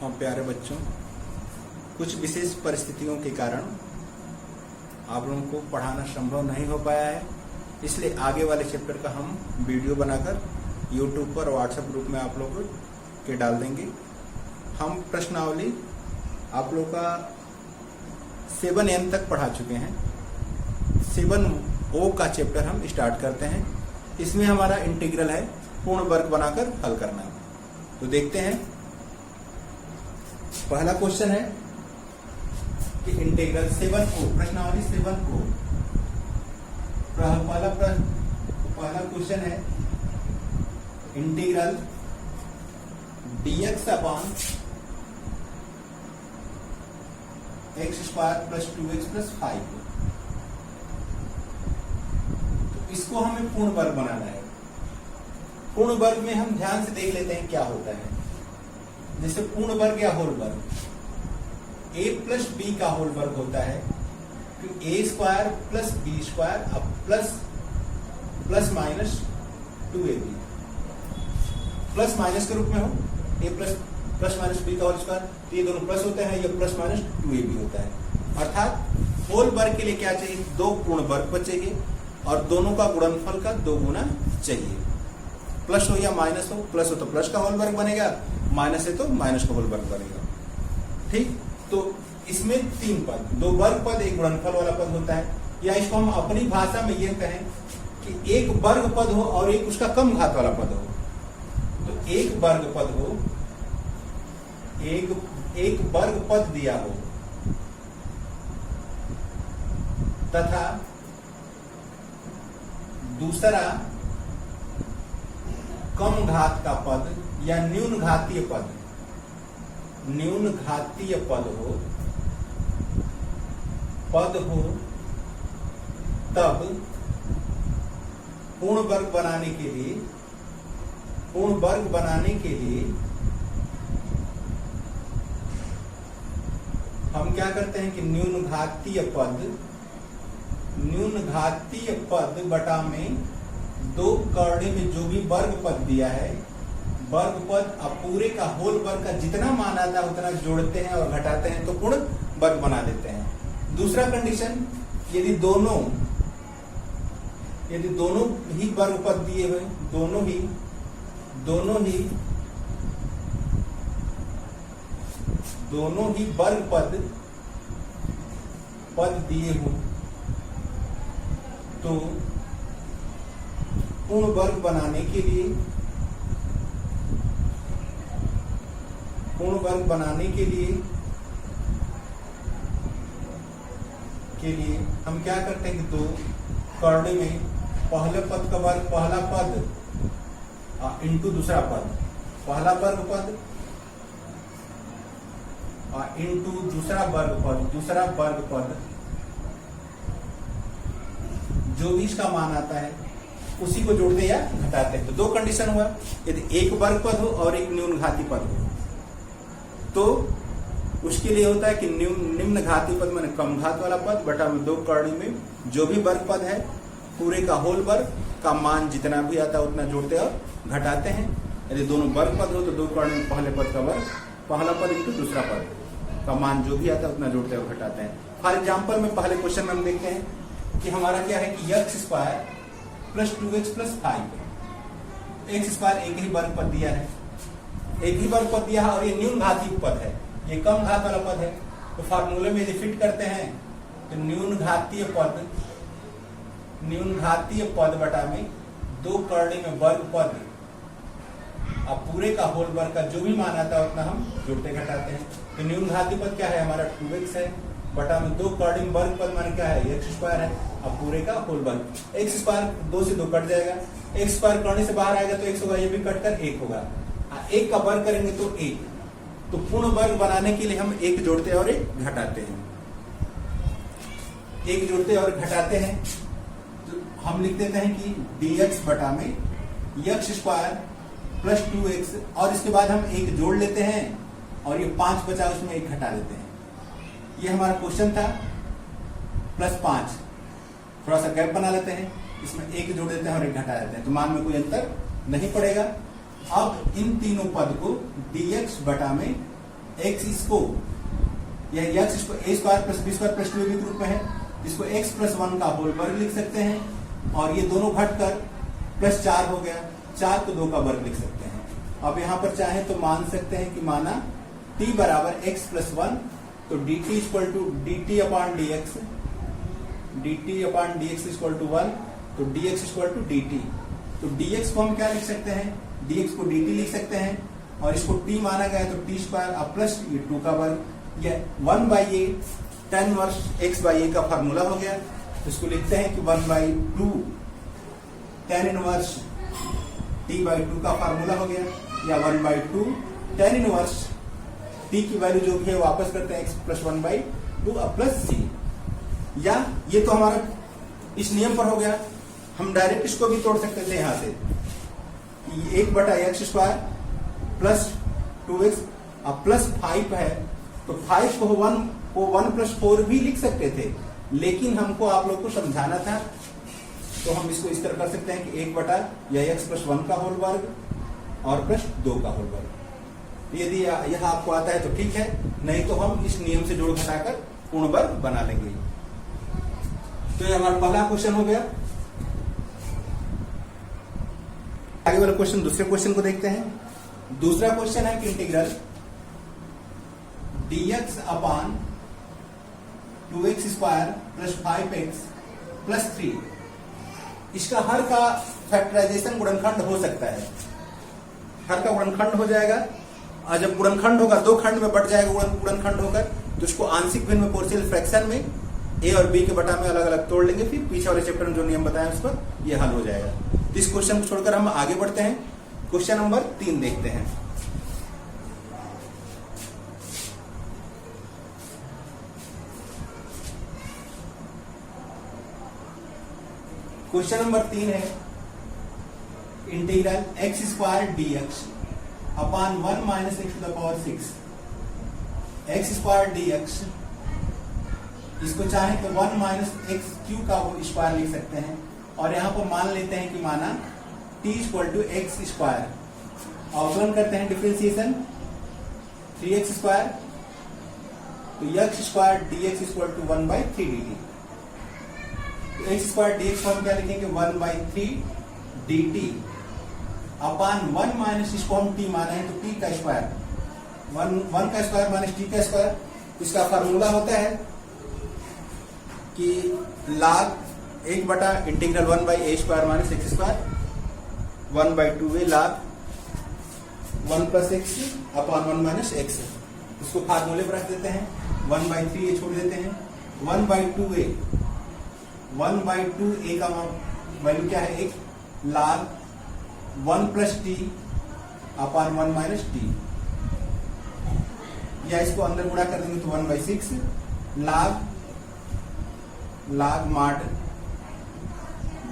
और प्यारे बच्चों, कुछ विशेष परिस्थितियों के कारण आप लोगों को पढ़ाना संभव नहीं हो पाया है, इसलिए आगे वाले चैप्टर का हम वीडियो बनाकर YouTube पर व्हाट्सएप ग्रुप में आप लोगों के डाल देंगे। हम प्रश्नावली आप लोग का 7N तक पढ़ा चुके हैं। 7O का चैप्टर हम स्टार्ट करते हैं। इसमें हमारा इंटीग्रल है, पूर्ण वर्ग बनाकर हल करना। तो देखते हैं, पहला क्वेश्चन है कि इंटीग्रल 7O, प्रश्नावली 7O, पहला क्वेश्चन है integral dx upon x² plus 2x plus 5। तो इसको हमें पूर्ण वर्ग बनाना है। पूर्ण वर्ग में हम ध्यान से देख लेते हैं क्या होता है। जैसे पूर्ण वर्ग या होल वर्ग, a प्लस b का होल वर्ग होता है, तो a² प्लस b² अब plus minus 2ab, plus minus के रूप में हो, a प्लस माइनस b का होल स्क्वायर, तो ये दोनों प्लस होते हैं, ये प्लस माइनस 2ab होता है। अर्थात होल वर्ग के लिए क्या चाहिए, दो पूर्ण वर्ग चाहिए और दोनों का गुणनफल का 2 गुना चाहिए। प्लस हो या माइनस हो, प्लस हो तो प्लस का होल वर्ग बनेगा, माइनस है तो माइनस का होल वर्ग बनेगा। ठीक, तो इसमें 3 पद, 2 वर्ग पद, एक गुणनफल वाला पद होता है। या इसको हम अपनी भाषा में यह कहें कि एक वर्ग पद हो और एक उसका कम घात वाला पद हो। तो एक वर्ग पद हो, एक वर्ग पद दिया हो तथा दूसरा कम घात का पद या न्यून घातीय पद हो, तब पूर्ण वर्ग बनाने के लिए हम क्या करते हैं कि न्यून घातीय पद बटा में 2 करड़े में जो भी वर्ग पद दिया है, वर्ग पद अब पूरे का होल वर्ग का जितना मान आता है उतना जोड़ते हैं और घटाते हैं तो पूर्ण वर्ग बना देते हैं। दूसरा कंडीशन, यदि दोनों ही वर्ग पद दिए हुए, दोनों ही वर्ग पद दिए हो, तो पूर्ण वर्ग बनाने के लिए हम क्या करते हैं कि 2 करड़े में पहले पद का वर्ग, पहला पद इंटू दूसरा पद, पहला वर्ग पद इंटू दूसरा वर्ग पद, जो भी इसका मान आता है उसी को जोड़ते या घटाते हैं। तो 2 कंडीशन हुआ, यदि एक वर्ग पद हो और एक न्यून घाती पद हो, तो उसके लिए होता है कि निम्न घाती पद माने कम घात वाला पद बटा में 2 करड़ी में जो भी वर्ग पद है पूरे का होल वर्ग का मान जितना भी आता है उतना जोड़ते और घटाते हैं। यदि दोनों वर्ग पद हो तो 2 करड़ी में पहले पद का वर्ग, पहला पद इंटू दूसरा पद का मान जो भी आता है उतना जोड़ते और घटाते हैं। फॉर एग्जाम्पल में पहले क्वेश्चन में हम देखते हैं कि हमारा क्या है कि x² plus 2x plus 5, x² एक ही वर्ग पद दिया है, और ये न्यून घातीय पद है, ये कम घात वाला पद है। तो फार्मूले में यदि फिट करते हैं तो न्यून घातीय पद बटा में 2 करड़े में वर्ग पद, अब पूरे का होल वर्ग का जो भी मान आता है उतना हम जोड़ते घटाते हैं। तो न्यून घातीय पद क्या है हमारा 2x है, बटा में 2 करड़े में वर्ग पद माने क्या है x² है, अब पूरे का होल वर्ग। x² 2 से 2 कट जाएगा, x² करने से बाहर आएगा तो x होगा, ये भी कट कर 1 होगा, 1 का वर्ग करेंगे तो 1। तो पूर्ण वर्ग बनाने के लिए हम 1 जोड़ते और 1 घटाते हैं, 1 जोड़ते और घटाते हैं। तो हम लिख देते हैं कि dx बटा में x² प्लस 2x, और इसके बाद हम 1 जोड़ लेते हैं और ये 5 बचा उसमें 1 घटा देते हैं। ये हमारा क्वेश्चन था प्लस 5, थोड़ा सा गैप बना लेते हैं, इसमें 1 जोड़ देते हैं और 1 घटा देते हैं, तो मान में कोई अंतर नहीं पड़ेगा। अब इन तीनों पद को dx बटा में x इसको यह x इसको a square plus b square plus 2ab के रूप में है, जिसको x प्लस 1 का होल वर्ग लिख सकते हैं, और ये दोनों घटकर प्लस 4 हो गया, 4 को 2 का वर्ग लिख सकते हैं। अब यहाँ पर चाहे तो मान सकते हैं कि माना t बराबर x प्लस 1, तो dt equal to dt upon dx, dt upon dx equal to 1, तो dx इक्वल टू dt। तो dx को हम क्या लिख सकते हैं, dx को dt लिख सकते हैं, और इसको t माना गया तो t स्क्वायर अब प्लस ये 2 का वर्ग, ये 1 बाई ए tan वर्ष x बाई ए का फार्मूला हो गया। तो इसको लिखते हैं कि 1 by 2 tan inverse t by 2 का फार्मूला हो गया, या 1 बाई 2 tan इनवर्स t की वैल्यू जो भी है वापस करते हैं x प्लस 1 बाई 2 अब प्लस c। या ये तो हमारा इस नियम पर हो गया, हम डायरेक्ट इसको भी तोड़ सकते थे यहाँ से, 1 बटा एक्स स्क्वायर प्लस 2x अब प्लस 5 है, तो 5 को 1 प्लस 4 भी लिख सकते थे, लेकिन हमको आप लोग को समझाना था, तो हम इसको इस तरह कर सकते हैं कि 1 बटा या एक्स प्लस 1 का होल वर्ग और प्लस 2 का होल वर्ग। यदि यह आपको आता है तो ठीक है, नहीं तो हम इस नियम से जोड़ घटाकर पूर्ण वर्ग बना लेंगे। तो ये हमारा पहला क्वेश्चन हो गया। आगे वाला क्वेश्चन, दूसरे क्वेश्चन को देखते हैं। दूसरा क्वेश्चन है कि integral dx upon 2x square plus 5x plus 3, इसका हर का फैक्टराइजेशन गुणनखंड हो सकता है, हर का गुणनखंड हो जाएगा, और जब गुणनखंड होगा 2 खंड में बढ़ जाएगा गुणनखंड होकर, तो इसको आंशिक भिन्न में पोर्शियल फ्रैक्शन में a और b के बटा में अलग अलग तोड़ लेंगे, फिर पीछे वाले चैप्टर में जो नियम बताया उस पर यह हल हो जाएगा। तो इस क्वेश्चन को छोड़कर हम आगे बढ़ते हैं, क्वेश्चन नंबर 3 देखते हैं। क्वेश्चन नंबर 3 है integral x square dx upon 1 minus X to the power 6, x square dx, इसको चाहे तो 1 माइनस एक्स क्यू का स्क्वायर लिख सकते हैं, और यहाँ पर मान लेते हैं कि माना t equal to X square, अवकलन करते हैं डिफरेंशिएशन 3x स्क्वायर, तो x square dx equal to 1 by 3 dt। तो x स्क्वायर dx को हम क्या लिखेंगे 1 बाई 3 dt अपान 1 माइनस, इसको हम t माना है तो t का स्क्वायर, 1 का स्क्वायर माइनस t का स्क्वायर, इसका फार्मूला होता है कि log 1 बटा integral 1 by A square minus x square 1 by 2a log 1 plus x upon 1 minus x, इसको फार्मूले पर रख देते हैं, 1 बाई 3a छोड़ देते हैं, 1 बाई 2a, 1 बाई 2a का वैल्यू क्या है 1, log 1 plus T upon 1 minus T, या इसको अंदर गुणा कर देंगे तो 1 by 6 log mod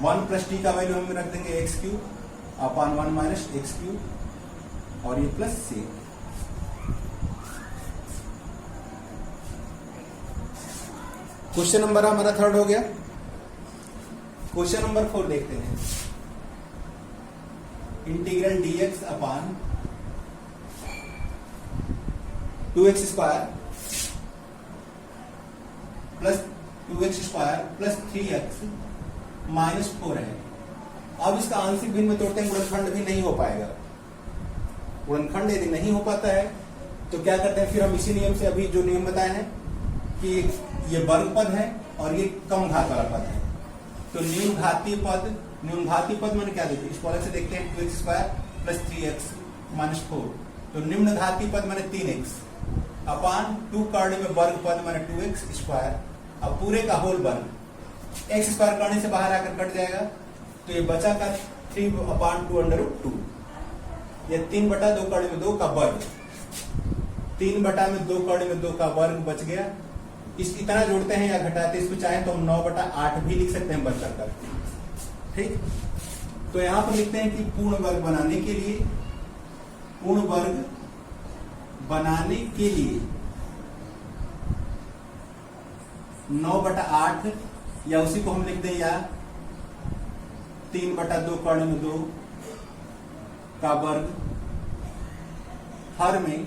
1 plus T का वैल्यू हम रख देंगे x cube upon 1 minus x cube, और ये प्लस से। क्वेश्चन नंबर हमारा 3 हो गया। क्वेश्चन नंबर 4 देखते हैं, integral dx upon 2x square plus 2x square plus 3x minus 4 है। अब इसका आंशिक भिन्न में तोड़ते हैं, गुणनखंड भी नहीं हो पाएगा, गुणनखंड यदि नहीं हो पाता है तो क्या करते हैं, फिर हम इसी नियम से अभी जो नियम बताए हैं कि ये वर्ग पद है और ये कम घात वाला पद है, तो न्यून घातीय पद मैंने क्या देखते हैं, इसको अलग से देखते हैं, 2x square plus 3x minus 4, तो निम्न घातीय पद मैंने 3x अपान 2 कर्ण में वर्ग पद मैंने 2x स्क्वायर, अब पूरे का होल वर्ग x स्क्वायर करने से बाहर आकर कट जाएगा, तो ये बचा का 3 अपान 2 अंडर रूट 2, ये 3 बटा 2 कर्ण में 2 का वर्ग, 3 बटा में 2 कर्ण में 2 का वर्ग बच गया। इस इतना जोड़ते हैं या घटाते हैं, इसको चाहे तो हम 9 बटा 8 भी लिख सकते हैं बच कर, ठीक। तो यहां पर लिखते हैं कि पूर्ण वर्ग बनाने के लिए, पूर्ण वर्ग बनाने के लिए 9 बटा 8, या उसी को हम लिख दें, या 3 बटा 2 कर्ण में 2 का वर्ग, हर में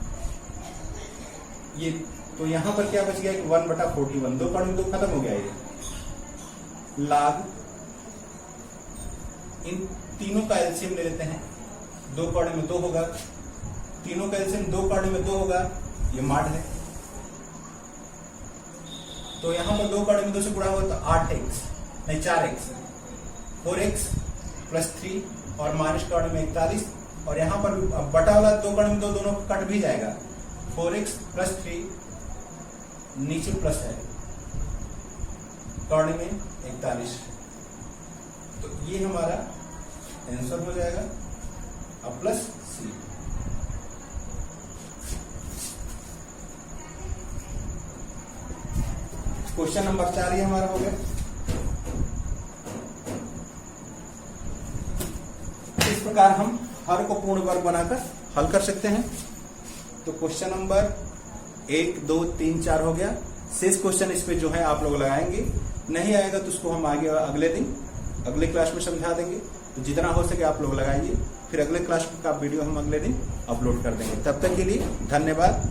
ये तो यहां पर क्या बच गया कि 1/41, 2 कॉर्ड में 2 खत्म हो गया ये। लाग इन तीनों का एलसीएम ले लेते हैं, 2 कॉर्ड में 2 होगा, तीनों का एलसीएम 2 कॉर्ड में 2 होगा, ये माड है। तो यहां पर 2 कॉर्ड में 2 से गुणा होगा तो 8x नहीं 4x, 4x प्लस 3 और माइनस कॉर्ड में 41, और यहां पर बटा वाला 2 कॉर्ड में 2 दोनों कट भी जाएगा, 4x प्लस 3 नीचे प्लस है, कॉर्ड में 41। तो ये हमारा आंसर हो जाएगा, अब प्लस सी। क्वेश्चन नंबर 4 ये हमारा हो गया। इस प्रकार हम हर को पूर्ण वर्ग बनाकर हल कर सकते हैं। तो क्वेश्चन नंबर 1, 2, 3, 4 हो गया। शेष क्वेश्चन इस पे जो है आप लोग लगाएंगे, नहीं आएगा तो उसको हम आगे अगले दिन अगले क्लास में समझा देंगे। तो जितना हो सके आप लोग लगाइए, फिर अगले क्लास का वीडियो हम अगले दिन अपलोड कर देंगे। तब तक के लिए धन्यवाद।